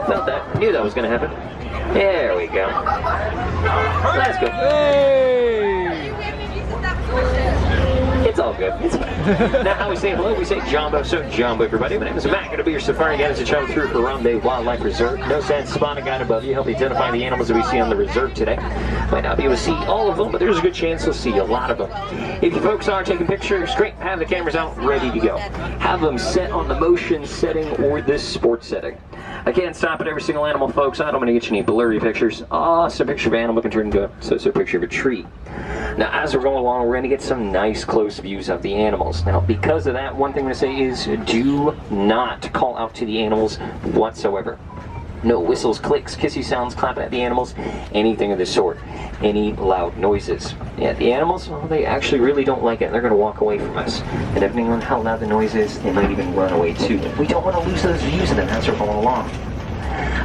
Felt that. Knew that was going to happen. There we go. Let's go. Hey! It's all good. It's fine. Now, how we say hello, we say Jumbo. So, Jumbo, everybody. My name is Matt. Going to be your safari guide as you travel through Harambe Wildlife Reserve. No sense spot a guide above you. Help you identify the animals that we see on the reserve today. Might not be able to see all of them, but there's a good chance you'll see a lot of them. If you folks are taking pictures, great. Have the cameras out, ready to go. Have them set on the motion setting or this sports setting. I can't stop at every single animal, folks. I don't want to get you any blurry pictures. Awesome picture of an animal can turn into a so-so picture of a tree. Now, as we're going along, we're going to get some nice close views of the animals. Now, because of that, one thing I'm going to say is do not call out to the animals whatsoever. No whistles, clicks, kissy sounds, clapping at the animals, anything of the sort. Any loud noises. Yeah, the animals, well, they actually really don't like it. They're going to walk away from us. And depending on how loud the noise is, they might even run away too. We don't want to lose those views of them as we're going along.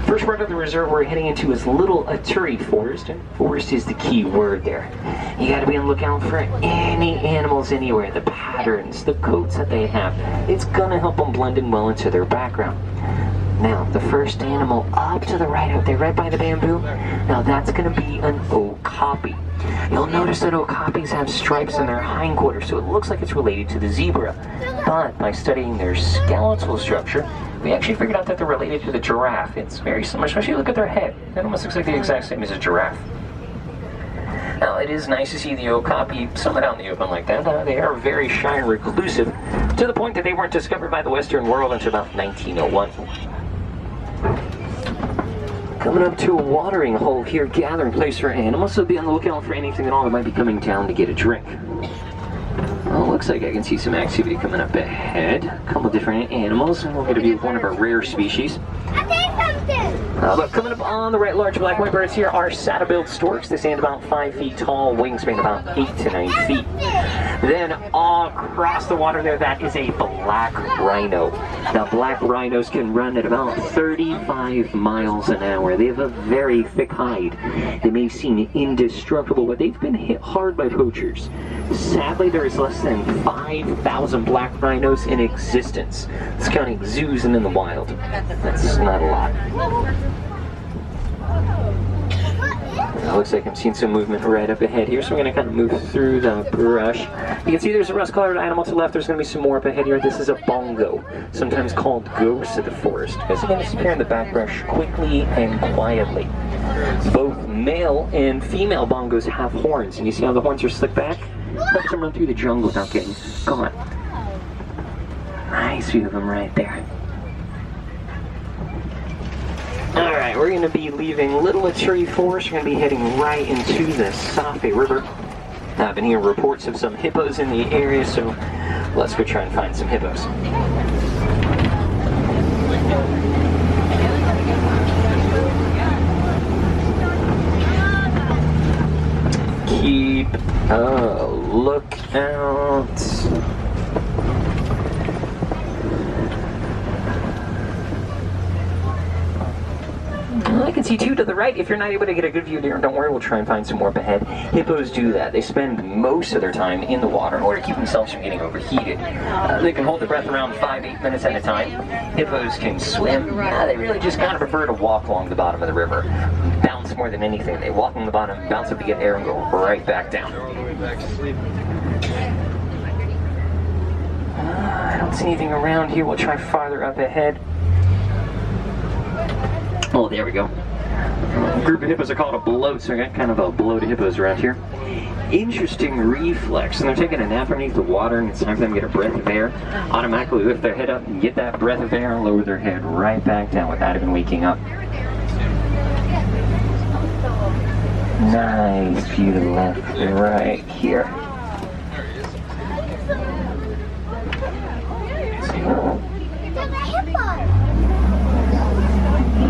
First part of the reserve we're heading into is Little Aturi Forest, and forest is the key word there. You got to be on the lookout for any animals anywhere, the patterns, the coats that they have. It's going to help them blend in well into their background. Now, the first animal up to the right out there, right by the bamboo, now that's going to be an okapi. You'll notice that okapis have stripes in their hindquarters, so it looks like it's related to the zebra. But by studying their skeletal structure, we actually figured out that they're related to the giraffe. It's very similar, especially look at their head. It almost looks like the exact same as a giraffe. Now, it is nice to see the okapi somewhat out in the open like that. They are very shy and reclusive, to the point that they weren't discovered by the Western world until about 1901. Coming up to a watering hole here, gathering place for animals, so be on the lookout for anything at all that might be coming down to get a drink. Well, looks like I can see some activity coming up ahead. A couple different animals, and we're going to be with one of our rare species. But coming up on the right, large black white birds here are saddle-billed storks. They stand about 5 feet tall, wingspan about 8 to 9 feet. Then across the water there, that is a black rhino. Now, black rhinos can run at about 35 miles an hour. They have a very thick hide. They may seem indestructible, but they've been hit hard by poachers. Sadly, there is less than 5,000 black rhinos in existence. It's counting zoos and in the wild. That's not a lot. Looks like I'm seeing some movement right up ahead here, so we're going to kind of move through the brush. You can see there's a rust-colored animal to the left. There's going to be some more up ahead here. This is a bongo, sometimes called ghost of the forest, because they're going to disappear in the back brush quickly and quietly. Both male and female bongos have horns, and you see how the horns are slicked back? Helps them run through the jungle without getting caught. Nice view of them right there. Alright, we're going to be leaving Little Aturi Forest. We're going to be heading right into the Safe River. I've been hearing reports of some hippos in the area, so let's go try and find some hippos. Keep a lookout. I can see two to the right. If you're not able to get a good view there, don't worry, we'll try and find some more up ahead. Hippos do that. They spend most of their time in the water in order to keep themselves from getting overheated. They can hold their breath around 5-8 minutes at a time. Hippos can swim. They really just kind of prefer to walk along the bottom of the river. Bounce more than anything. They walk on the bottom, bounce up to get air, and go right back down. I don't see anything around here. We'll try farther up ahead. Oh, there we go. A group of hippos are called a bloat, so I got kind of a bloat of hippos around here. Interesting reflex, and they're taking a nap underneath the water, and it's time for them to get a breath of air. Automatically lift their head up and get that breath of air and lower their head right back down without even waking up. Nice view to the left right here.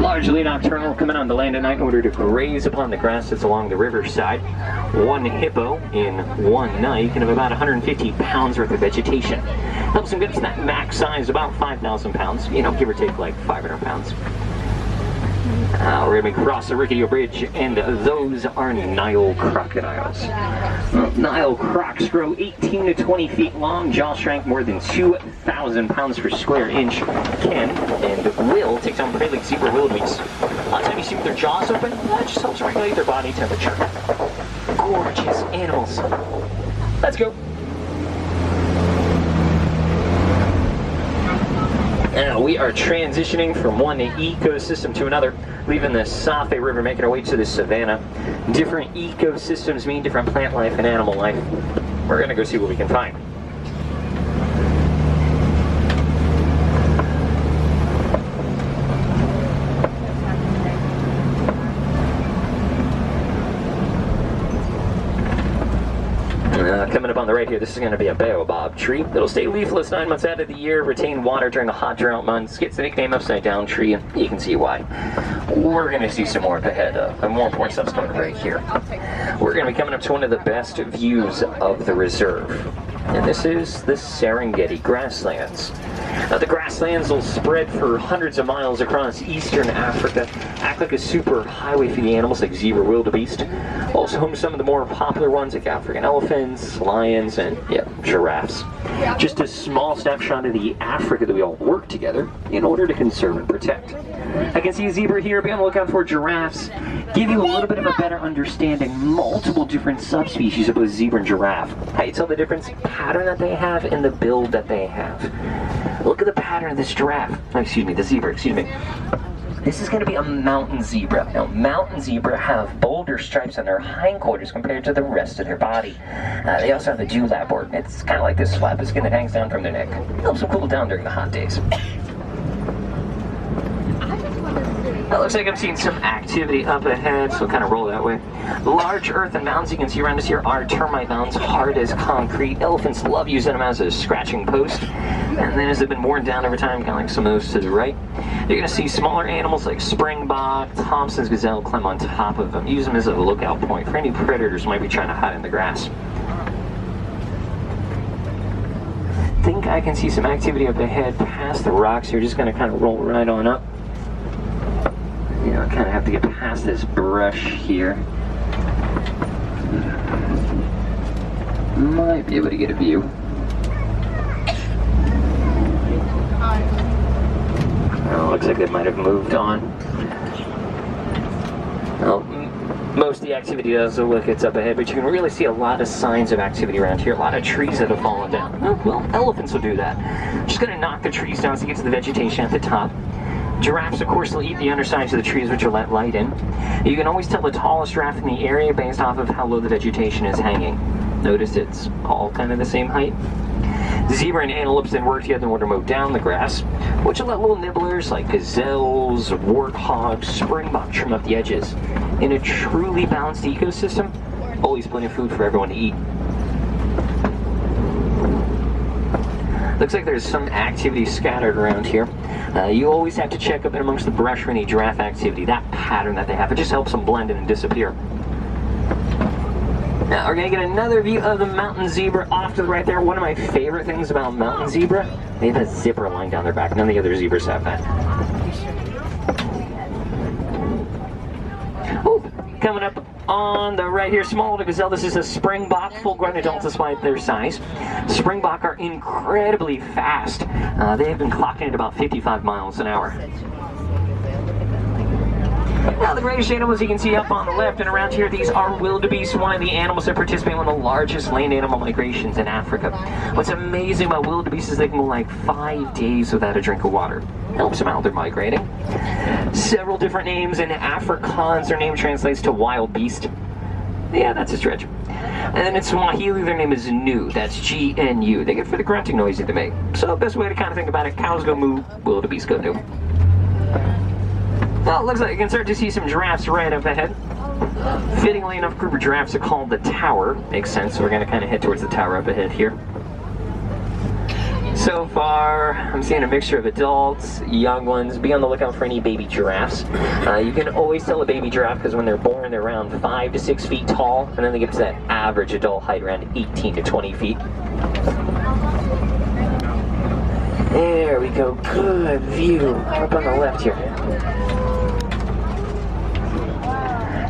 Largely nocturnal, coming on the land at night in order to graze upon the grass that's along the riverside. One hippo in one night can have about 150 pounds worth of vegetation. Helps them get to that max size, about 5,000 pounds, you know, give or take like 500 pounds. We're going to cross the rickety bridge, and those are Nile crocodiles. Well, Nile crocs grow 18 to 20 feet long, jaw strength more than 2,000 pounds per square inch, can and will take down prey like zebra wildebeest. A lot of times you see with their jaws open, that just helps regulate their body temperature. Gorgeous animals. Let's go. Now we are transitioning from one ecosystem to another, leaving the Safe River, making our way to the savannah. Different ecosystems mean different plant life and animal life. We're going to go see what we can find. Coming up on the right here, this is going to be a baobab tree. It'll stay leafless 9 months out of the year, retain water during the hot drought months, gets the nickname upside down tree, and you can see why. We're going to see some more up ahead. More important stuff's coming right here. We're going to be coming up to one of the best views of the reserve, and this is the Serengeti grasslands. Now, the grasslands will spread for hundreds of miles across eastern Africa, act like a super highway for the animals like zebra wildebeest. Also home to some of the more popular ones like African elephants, lions, and giraffes. Just a small snapshot of the Africa that we all work together in order to conserve and protect. I can see a zebra here, be on the lookout for giraffes. Give you a little bit of a better understanding, multiple different subspecies of both zebra and giraffe. How you tell the difference pattern that they have and the build that they have. Look at the pattern of this giraffe. The zebra, This is going to be a mountain zebra. Now, mountain zebra have bolder stripes on their hindquarters compared to the rest of their body. They also have a dewlap board. It's kind of like this flap of skin that hangs down from their neck. Helps them cool down during the hot days. It looks like I'm seeing some activity up ahead, so kind of roll that way. Large earthen mounds you can see around us here are termite mounds, hard as concrete. Elephants love using them as a scratching post. And then as they've been worn down over time, kind of like some of those to the right, you're going to see smaller animals like springbok, Thompson's gazelle climb on top of them. Use them as a lookout point for any predators who might be trying to hide in the grass. I think I can see some activity up ahead past the rocks here. Just going to kind of roll right on up. I kind of have to get past this brush here. Might be able to get a view. Oh, looks like they might have moved on. Well, most of the activity doesn't look it's up ahead, but you can really see a lot of signs of activity around here. A lot of trees that have fallen down. Oh, well, elephants will do that. Just going to knock the trees down so you get to the vegetation at the top. Giraffes, of course, will eat the undersides of the trees which are let light in. You can always tell the tallest giraffe in the area based off of how low the vegetation is hanging. Notice it's all kind of the same height. Zebra and antelopes then work together in order to mow down the grass, which will let little nibblers like gazelles, warthogs, springbok trim up the edges. In a truly balanced ecosystem, always plenty of food for everyone to eat. Looks like there's some activity scattered around here. You always have to check up in amongst the brush for any giraffe activity. That pattern that they have, it just helps them blend in and disappear. Now we're going to get another view of the mountain zebra off to the right there. One of my favorite things about mountain zebra, they have a zipper line down their back. None of the other zebras have that. Oh, coming up on the right here, small to gazelle. This is a springbok, full-grown adults despite their size. Springbok are incredibly fast. They have been clocking at about 55 miles an hour. Now the greatest animals you can see up on the left and around here, these are wildebeest, one of the animals that participate in one of the largest land animal migrations in Africa. What's amazing about wildebeest is they can go like 5 days without a drink of water. Helps them out, they're migrating. Several different names in Afrikaans, their name translates to wild beast. Yeah, that's a stretch. And then in Swahili, their name is Nu. That's G-N-U. They get for the grunting noise that they make. So best way to kind of think about it, cows go moo, wildebeest go nu. Well, it looks like you can start to see some giraffes right up ahead. Fittingly enough, group of giraffes are called the tower. Makes sense, so we're going to kind of head towards the tower up ahead here. So far, I'm seeing a mixture of adults, young ones. Be on the lookout for any baby giraffes. You can always tell a baby giraffe because when they're born, they're around 5 to 6 feet tall, and then they get to that average adult height around 18 to 20 feet. There we go, good view. Up on the left here.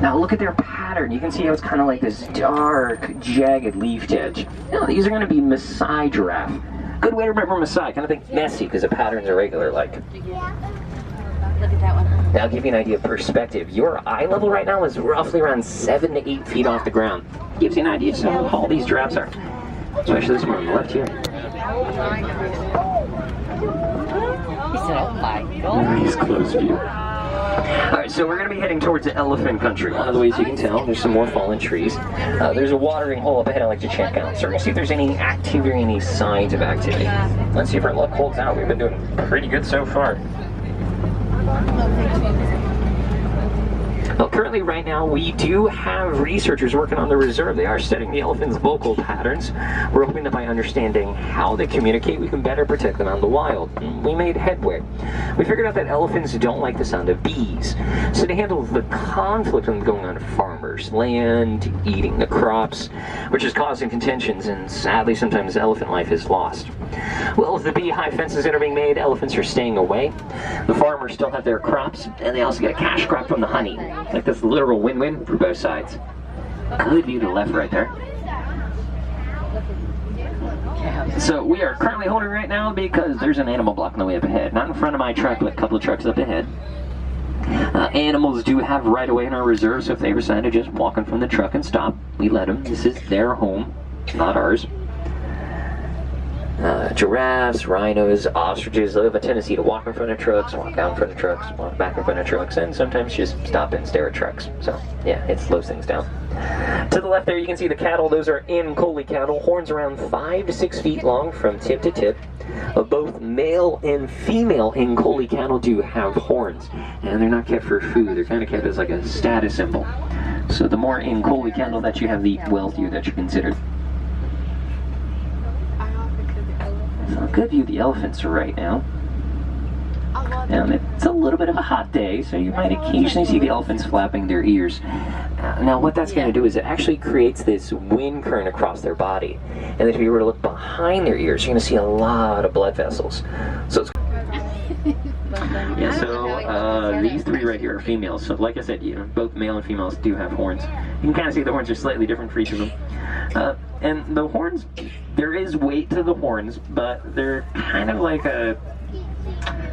Now look at their pattern. You can see how it's kind of like this dark, jagged leaf edge. Now these are going to be Maasai giraffe. Good way to remember Maasai. Kind of think messy because the patterns are regular like. Look at that one. Now I'll give you an idea of perspective. Your eye level right now is roughly around 7 to 8 feet off the ground. Gives you an idea of how tall these giraffes are. Especially this one on the left here. He said, oh my God. Nice close view. Alright, so we're going to be heading towards the elephant country. One of the ways you can tell, there's some more fallen trees. There's a watering hole up ahead I like to check out. So we're going to see if there's any activity or any signs of activity. Let's see if our luck holds out. We've been doing pretty good so far. Well, currently right now we do have researchers working on the reserve. They are studying the elephants' vocal patterns. We're hoping that by understanding how they communicate, we can better protect them out in the wild. We made headway. We figured out that elephants don't like the sound of bees, so to handle the conflict going on farmers' land, eating the crops, which is causing contentions, and sadly sometimes elephant life is lost. Well, with the beehive fences that are being made, elephants are staying away. The farmers still have their crops, and they also get a cash crop from the honey. Like this literal win-win for both sides. Good view to the left right there. So we are currently holding right now because there's an animal blocking the way up ahead. Not in front of my truck, but a couple of trucks up ahead. Animals do have right of way in our reserve, so if they decide to just walk in from the truck and stop, we let them. This is their home, not ours. Giraffes, rhinos, ostriches, they have a tendency to walk in front of trucks, walk out in front of trucks, walk back in front of trucks, and sometimes just stop and stare at trucks. So, yeah, it slows things down. To the left there, you can see the cattle. Those are Nkoli cattle. Horns around 5 to 6 feet long from tip to tip. Both male and female Nkoli cattle do have horns, and they're not kept for food. They're kind of kept as like a status symbol. So the more Nkoli cattle that you have, the wealthier that you're considered. So a good view of the elephants right now. And it's a little bit of a hot day, so you might occasionally see the elephants flapping their ears. Now what that's going to do is it actually creates this wind current across their body. And if you were to look behind their ears, you're going to see a lot of blood vessels. So it's yeah, so these three right here are females. So like I said, both male and females do have horns. You can kind of see the horns are slightly different for each of them. And the horns, there is weight to the horns, but they're kind of like they're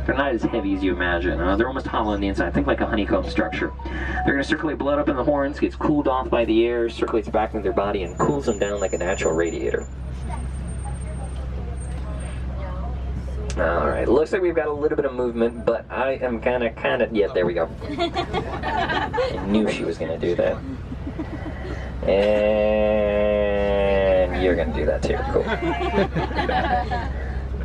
not as heavy as you imagine. They're almost hollow on the inside. Think like a honeycomb structure. They're going to circulate blood up in the horns, gets cooled off by the air, circulates back into their body, and cools them down like a natural radiator. Alright, looks like we've got a little bit of movement, but I am kind of, yeah, there we go. I knew she was going to do that. And you're going to do that too, cool.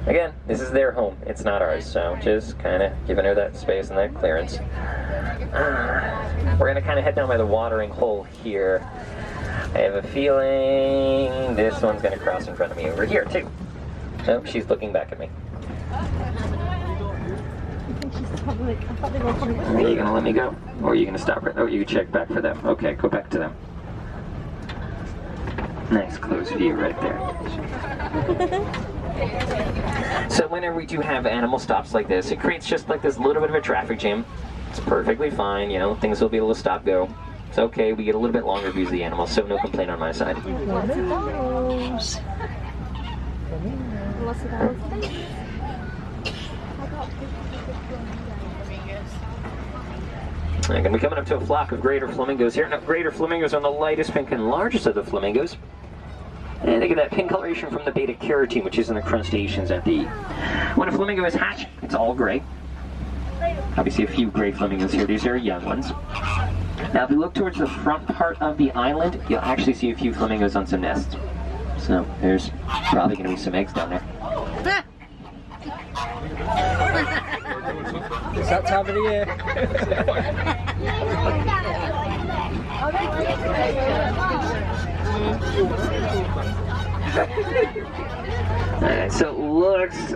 Again, this is their home, it's not ours, so just kind of giving her that space and that clearance. We're going to kind of head down by the watering hole here. I have a feeling this one's going to cross in front of me over here too. Nope, she's looking back at me. Are you going to let me go? Or are you going to stop right? Oh, you can check back for them. Okay, go back to them. Nice close view right there. So whenever we do have animal stops like this, it creates just like this little bit of a traffic jam. It's perfectly fine, things will be able to stop go. It's okay, we get a little bit longer views of the animals, so no complaint on my side. I'm going to be coming up to a flock of greater flamingos here. Now, greater flamingos are the lightest pink and largest of the flamingos. And they get that pink coloration from the beta carotene, which is in the crustaceans at the... When a flamingo is hatched, it's all gray. Obviously a few gray flamingos here. These are young ones. Now, if you look towards the front part of the island, you'll actually see a few flamingos on some nests. So, there's probably going to be some eggs down there. It's that time of the year. Alright, so it looks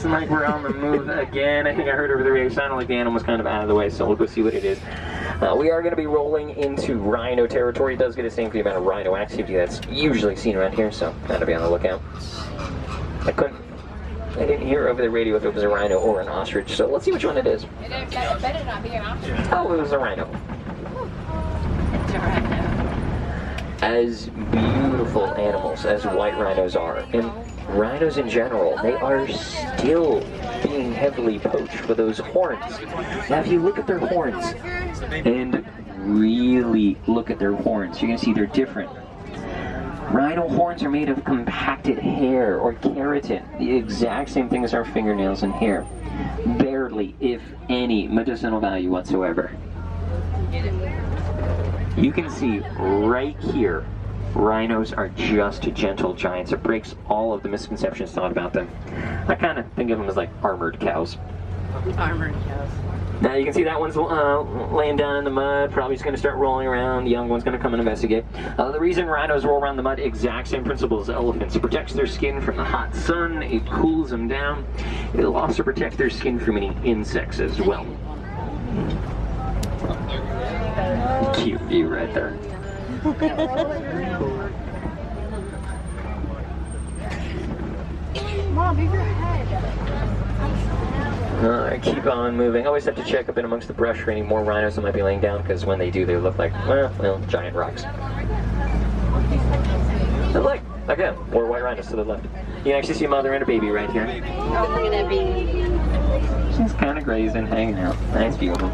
like we're on the move again. I think I heard over the radio, sounded like the animal was kind of out of the way, so we'll go see what it is. We are going to be rolling into rhino territory. It does get a name for the amount of rhino activity that's usually seen around here, so gotta be on the lookout. I didn't hear over the radio if it was a rhino or an ostrich, so let's see which one it is. It better not be an ostrich. Oh, it was a rhino. as beautiful animals as white rhinos are, and rhinos in general, they are still being heavily poached for those horns. Now, if you look at their horns and really look at their horns, you're going to see they're different. Rhino horns are made of compacted hair or keratin, the exact same thing as our fingernails and hair. Barely, if any, medicinal value whatsoever. You can see right here, rhinos are just gentle giants. It breaks all of the misconceptions thought about them. I kind of think of them as like armored cows. Armored cows. Now you can see that one's laying down in the mud, probably just going to start rolling around. The young one's going to come and investigate. The reason rhinos roll around the mud, exact same principle as elephants. It protects their skin from the hot sun, it cools them down. It'll also protect their skin from any insects as well. Cute view right there. Mom, move your head. Keep on moving. Always have to check up in amongst the brush for any more rhinos that might be laying down, because when they do, they look like, well, giant rocks. And look, again, more white rhinos to the left. You can actually see a mother and a baby right here. Oh, look at that baby. She's kind of grazing, hanging out. Nice view of them.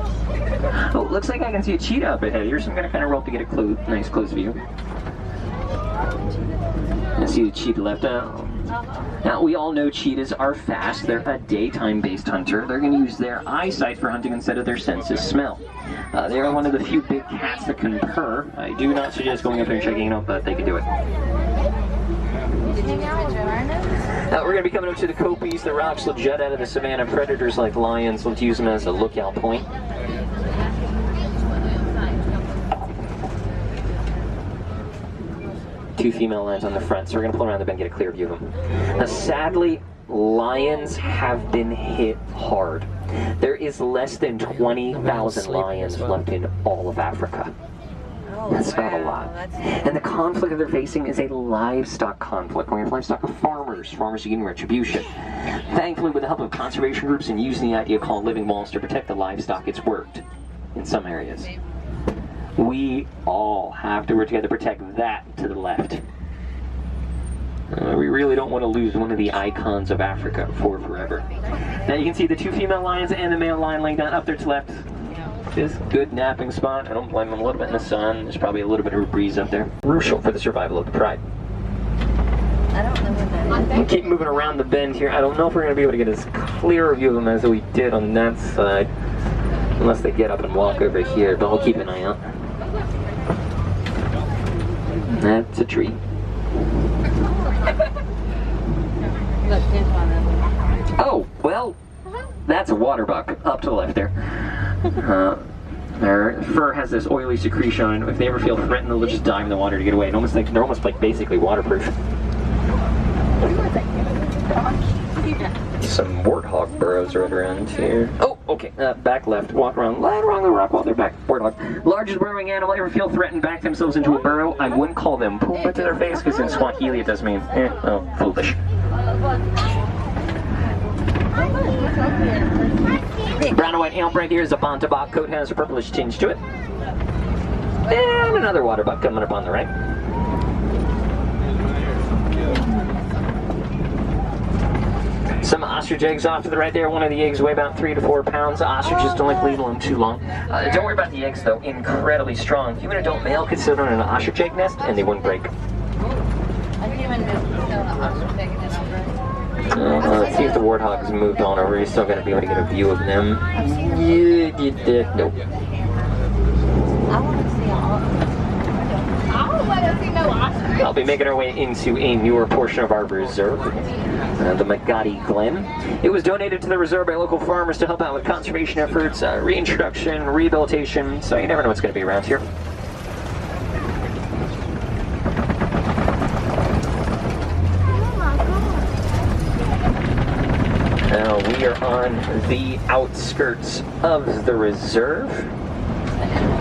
Oh, looks like I can see a cheetah up ahead here, so I'm going to kind of roll up to get a nice close view. I see the cheetah left out. Now, we all know cheetahs are fast. They're a daytime-based hunter. They're going to use their eyesight for hunting instead of their sense of smell. They are one of the few big cats that can purr. I do not suggest going up there and checking it out, but they can do it. We're going to be coming up to the kopis. The rocks will jut out of the savanna. Predators like lions will use them as a lookout point. Two female lions on the front, so we're going to pull around the bend and get a clear view of them. Now, sadly, lions have been hit hard. There is less than 20,000 lions left in all of Africa. That's not a lot. And the conflict that they're facing is a livestock conflict. We have livestock of farmers. Farmers are getting retribution. Thankfully, with the help of conservation groups and using the idea called living walls to protect the livestock, it's worked in some areas. We all have to work together to protect that to the left. We really don't want to lose one of the icons of Africa for forever. Now you can see the two female lions and the male lion laying down up there to the left. Just good napping spot. I don't blame them. A little bit in the sun. There's probably a little bit of a breeze up there. Crucial for the survival of the pride. I don't know what that is. We'll keep moving around the bend here. I don't know if we're going to be able to get as clear a view of them as we did on that side. Unless they get up and walk over here, but we'll keep an eye out. That's a tree. Look, there's one of them. Oh, well, that's a water buck up to the left there. Their fur has this oily secretion. If they ever feel threatened, they'll just dive in the water to get away. And they're almost like basically waterproof. Some warthog burrows right around here. Oh, okay. Back left. Walk around. Line along the rock while they're back. Warthog. Largest burrowing animal ever feel threatened, back themselves into a burrow. I wouldn't call them Pumbaa to their face, because in Swahili it does mean, foolish. Brown and white elm right here is a Bontebok. Coat has a purplish tinge to it. And another water buck coming up on the right. Some ostrich eggs off to the right there. One of the eggs weigh about 3 to 4 pounds. Ostriches don't like to leave them too long. Don't worry about the eggs though, incredibly strong. If you and an adult male could sit on an ostrich egg nest and they wouldn't break. Let's see if the warthogs moved on over. You're still going to be able to get a view of them. Yeah, nope. I'll be making our way into a newer portion of our reserve, the Magadi Glen. It was donated to the reserve by local farmers to help out with conservation efforts, reintroduction, rehabilitation, so you never know what's going to be around here. Now we are on the outskirts of the reserve.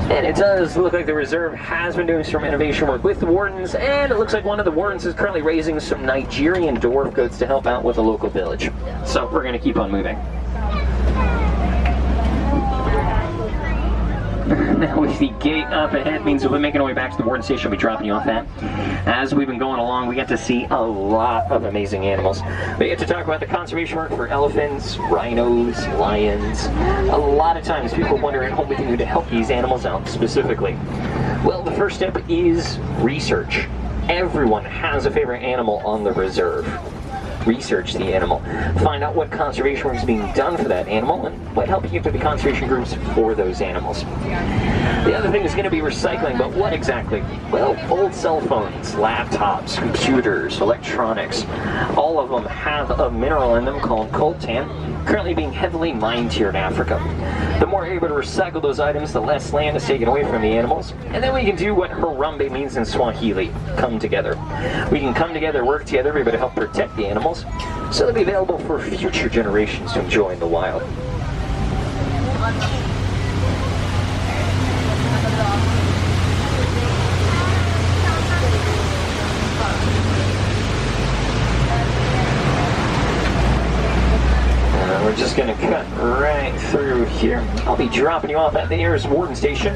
And it does look like the reserve has been doing some innovation work with the wardens, and it looks like one of the wardens is currently raising some Nigerian dwarf goats to help out with the local village. So we're going to keep on moving. Now with the gate up ahead means we'll be making our way back to the warden station. We'll be dropping you off that. As we've been going along, we get to see a lot of amazing animals. We get to talk about the conservation work for elephants, rhinos, lions. A lot of times people wonder at home what we can do to help these animals out specifically. Well, the first step is research. Everyone has a favorite animal on the reserve. Research the animal. Find out what conservation work is being done for that animal and what help you give to the conservation groups for those animals. The other thing is going to be recycling, but what exactly? Well, old cell phones, laptops, computers, electronics, all of them have a mineral in them called coltan, currently being heavily mined here in Africa. The more you're able to recycle those items, the less land is taken away from the animals, and then we can do what Harambe means in Swahili, come together. We can come together, work together, everybody to help protect the animals, so they'll be available for future generations to enjoy in the wild. We're just going to cut right through here. I'll be dropping you off at the nearest warden station.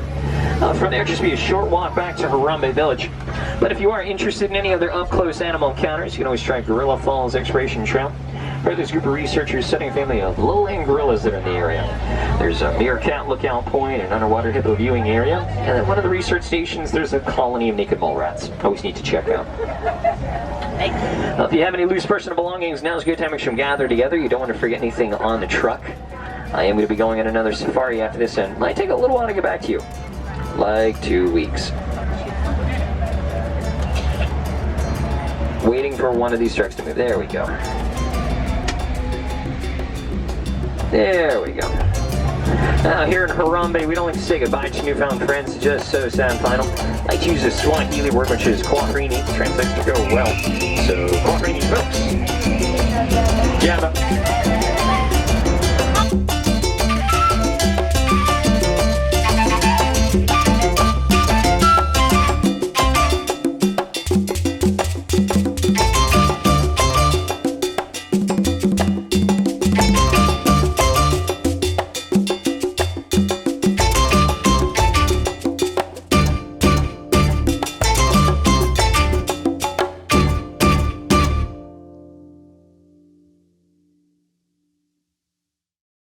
From there, just be a short walk back to Harambe Village. But if you are interested in any other up-close animal encounters, you can always try Gorilla Falls Exploration Trail. Where there's a group of researchers studying a family of lowland gorillas that are in the area. There's a meerkat lookout point, an underwater hippo viewing area, and at one of the research stations, there's a colony of naked mole rats. Always need to check out. If you have any loose personal belongings, now's a good time to make sure them gather together. You don't want to forget anything on the truck. I am going to be going on another safari after this, and it might take a little while to get back to you. Like 2 weeks. Waiting for one of these trucks to move. There we go. There we go. Now here in Harambe, we don't like to say goodbye to newfound friends, just so sad and final. I like to use a Swahili word which is kwaherini, translates to go well. So, kwaherini folks. Jamba.